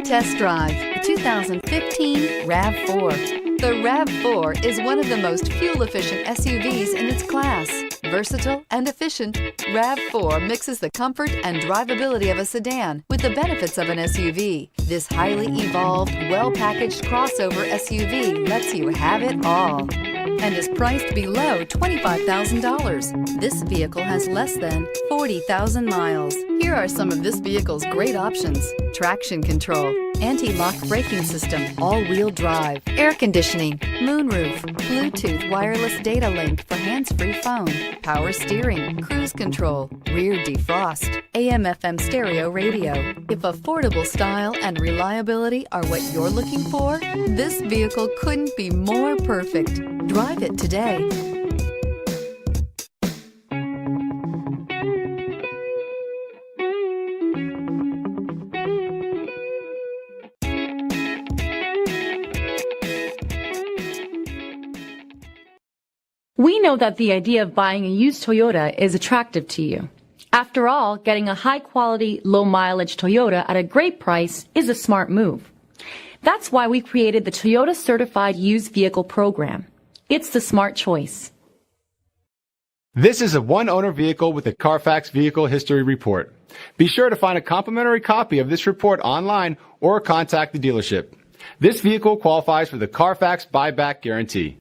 test drive the 2015 RAV4. The RAV4 is one of the most fuel-efficient SUVs in its class. Versatile and efficient, RAV4 mixes the comfort and drivability of a sedan with the benefits of an SUV. This highly evolved, well-packaged crossover SUV lets you have it all and is priced below $25,000. This vehicle has less than 40,000 miles. Here are some of this vehicle's great options: traction control, anti-lock braking system, all-wheel drive, air conditioning, moonroof, Bluetooth wireless data link for hands-free phone, power steering, cruise control, rear defrost, AM/FM stereo radio. If affordable style and reliability are what you're looking for, this vehicle couldn't be more perfect. Drive it today. We know that the idea of buying a used Toyota is attractive to you. After all, getting a high-quality, low-mileage Toyota at a great price is a smart move. That's why we created the Toyota Certified Used Vehicle Program. It's the smart choice. This is a one-owner vehicle with a Carfax Vehicle History Report. Be sure to find a complimentary copy of this report online or contact the dealership. This vehicle qualifies for the Carfax Buyback Guarantee.